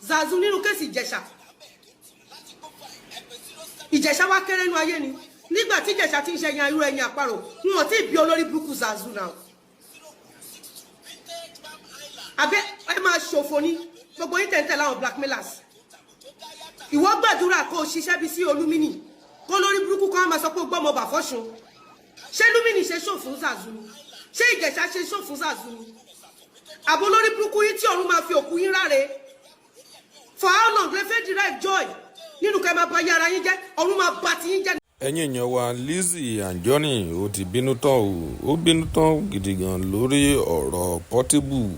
Zazu nínú kéèsì Ìjẹ̀ṣà. Ìjẹ̀ṣà wá kéré nínú ayé ni. Nígbà tí Ìjẹ̀ṣà ti ń ṣe yan irú ẹ̀yìn àparò, wọn ò tí ì bí olórí burúkú Zazu náà. Àbẹ́ ẹ máa ṣòfò ní gbogbo yín tẹ̀ǹtẹ̀ láwọn blackmailers. Ìwọ gbàdúrà kó o ṣiṣẹ́ bí sí Olúmínì. Kó lórí burúkú kan máa sọ pé ó gbọ́mọ bà fọ́ṣun. Ṣé Olúmínì ṣe ṣó fún Zazu ni? Ṣé Ìjẹ̀ṣà ṣe ṣó fún Zazu ni? Àbò lórí burúkú yín tí ọ̀run máa fi òkú yín ráre. For how long lè fẹ́ derive joy? Nínú kẹ́ máa bá yàrá yín jẹ́, ọ̀run máa bá ti yín jẹ́. Ẹ̀yin èèyàn wa Lizzy Anjorin ó ti bínú tán ó bínú tán gidi gan lórí ọ̀rọ̀ Portable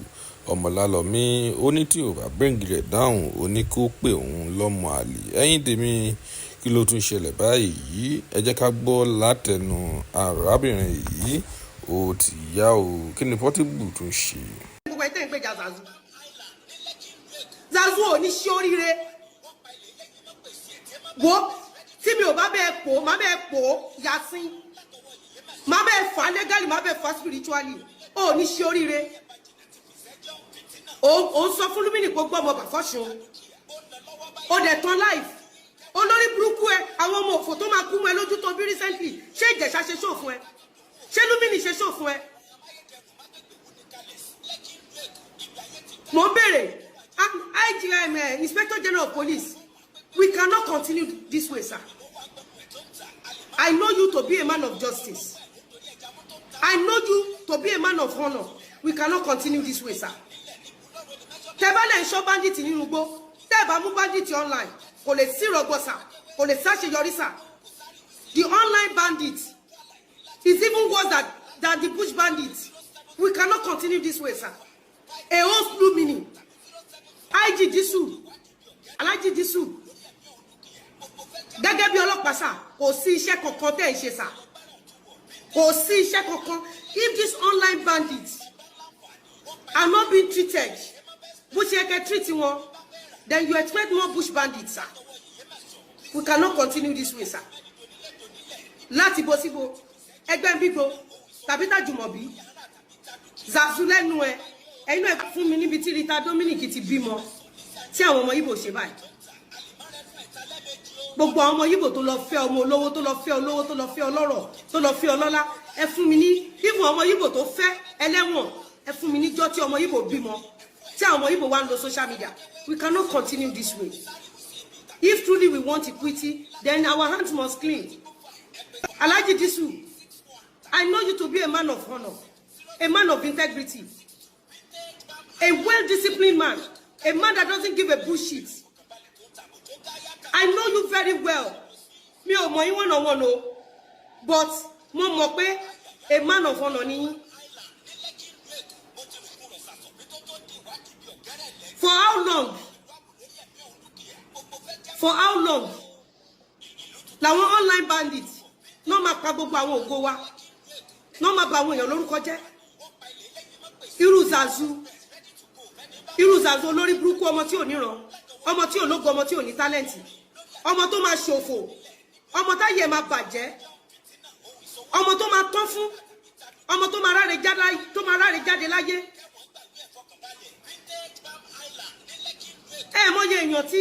Ọmọlálọ́mí ó ní tí ò bá bring rẹ̀ down ó ní kó pè òun lọ́mọ àlè. Ẹ̀yin tèmi kí ló tún ṣẹlẹ̀ báyìí? Ẹ jẹ́ ká gbọ́ látẹnu arábìnrin yìí. Ó ti yá o, kí ni Portable tún ṣe? Gbogbo ẹ̀ tẹ́ ń gbèjà Zazu. Zazu ò ní ṣe oríire. Wo tí mi ò bá bẹ́ẹ̀ pò má bẹ́ẹ̀ pò yasin má bẹ́ẹ̀ fà legally má bẹ́ẹ̀ fà spiritually ò ní ṣe oríire. Ó ń sọ fún Olúmínì kó gbọ́ ọmọ bàfọ́ṣun ó dẹ̀ tán life olórí burúkú ẹ àwọn ọmọ òfò tó máa kú mọ́ ẹ lójú tó bí recently ṣé Ìjẹ̀ṣà ṣe ṣó fún ẹ ṣé Olúmínì ṣe ṣó fún ẹ. Mo béèrè IGM Inspector General of Police, we cannot continue this way, sir. I know you to be a man of justice. I know you to be a man of honor. We cannot continue this way, sir. Tẹ́bálẹ̀ ń ṣọ́ bandit nínú igbó, tẹ́bà mú bandit online, kò lè sí rọgbọ sir, kò lè ṣàṣeyọrí sir. The online bandit is even worse than the bush bandit. We cannot continue this way, sir. A whole slew meaning. IG Disu, Alhaji Disu. Gẹ́gẹ́ bí ọlọ́pàá sà, kò sí iṣẹ́ kankan tẹ́ ẹ ṣe sà. Kò sí iṣẹ́ kankan. If these online bandits are not being treated, bó ṣe kẹ́ treat wọn, then you expect more bush bandits, sir. We cannot continue this way, sir. Láti bó síbo, ẹgbẹ́ bíbo, tàbí Tàjùmọ̀bí, Zazu lẹ́nu ẹ, ẹ̀yin náà fún mi níbi tí Rita Dominic ti bímọ, tí àwọn ọmọ Ìgbò ṣe báyìí. Gbogbo àwọn ọmọ Ìgbò tó lọ fẹ́ ọmọ olówó, tó lọ fẹ́ olówó, tó lọ fẹ́ ọlọ́rọ̀, tó lọ fẹ́ ọlọ́lá, ẹ fún mi ní ìfún ọmọ Ìgbò tó fẹ́ ẹlẹ́wọ̀n, ẹ fún mi níjọ́ tí ọmọ Ìgbò bímọ, tí àwọn ọmọ Ìgbò wá ń lo social media. We cannot continue this way. If truly we want equity, then our hands must clean. Alhaji Disu, I know you to be a man of honor, a man of integrity, a well-disciplined man, a man that doesn't give a bullshit. I know you very well. Mi ò mọ̀ yín one-on-one o, but mo mọ̀ pé a man of honor ni yín. For how long? For how long? Làwọn online bandits no máa pa gbogbo àwọn ògo wa. No máa bà àwọn èèyàn lórúkọ jẹ́. Irú Zazu olórí burúkú ọmọ tí ò níran, ọmọ tí ò lógo, ọmọ tí ò ní talent, ọmọ tó máa ṣòfò, ọmọ táyé máa bàjẹ́, ọmọ tó máa tán fún, ọmọ tó máa ráre jáde láyé. Mọye èèyàn tí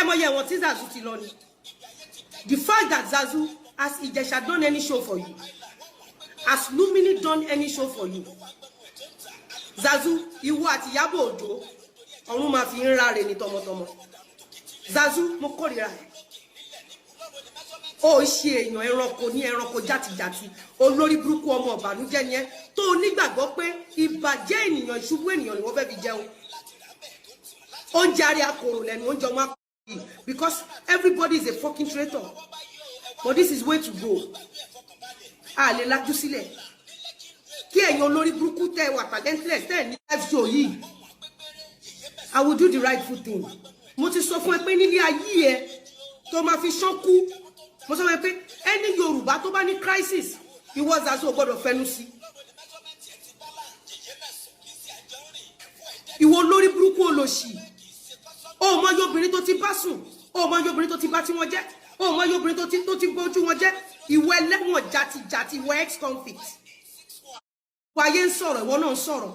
mọye ẹ̀wọ̀n tí Zazu ti lọ ni. The fact that Zazu has Ìjẹ̀ṣà done any show for you, has Olúmínì done any show for you, Zazu ìwọ àti Ìyábọ̀ Òjó ọ̀run máa fi ń ráre ní tọmọtọmọ. Zazu mo kórìíra ẹ̀. Ó ṣe èèyàn ẹranko ní ẹranko játijàti, olórí burúkú ọmọ ọ̀bànújẹ́ ni ẹ́ tó nígbàgbọ́ pé ìbàjẹ́ ènìyàn ìṣubú ènìyàn ni wọ́n fẹ́ fi jẹun. Oúnjẹ àrí akòrò lẹ́nu oúnjẹ ọmọ akòrò yìí because everybody is a fucking traitor. But this is way to go. A lè lajú sílẹ̀. Kí ẹ̀yin olórí burúkú tẹ́ wà talentless tẹ́ ní live show yìí. I will do the rightful thing. Mo ti sọ fún ẹ pé nílé ayé ẹ tó máa fi ṣánkú. Mo sọ fún ẹ pé ẹni Yorùbá tó bá ní crisis, ìwọ Zazu ò gbọ́dọ̀ fẹnu sí. Ìwọ olórí burúkú olòṣì. O mọ obìnrin tó ti bá sùn, o mọ obìnrin tó ti bá tí wọ́n jẹ́, o mọ obìnrin tó ti bójú wọn jẹ́. Ìwọ ẹlẹ́wọ̀n játijàti, ìwọ ex-convict. Wáyé ń sọ̀rọ̀, ìwọ náà ń sọ̀rọ̀.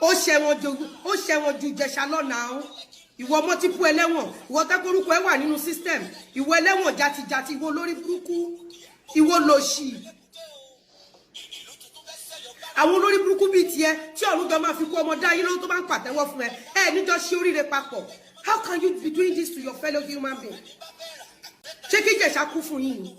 ó ṣẹ̀wọ̀n ju Ìjẹ̀ṣà lọ́nà ahun ìwọ mọ́típù ẹlẹ́wọ̀n ìwọ tẹ́kọ̀rúkọ ẹ wà nínú system ìwọ ẹlẹ́wọ̀n jatijati ìwọ lórí burúkú ìwọ lòṣì àwọn olórí burúkú bíi tiẹ̀ tí ọ̀run gan máa fi kú ọmọ dá yín lọ́wọ́ tó bá ń pàtẹ́wọ́ fún ẹ níjọ́ ṣe oríire papọ̀. How can you be doing this to your fellow human being? Ṣé kí Ìjẹ̀ṣà kú fún yín ni?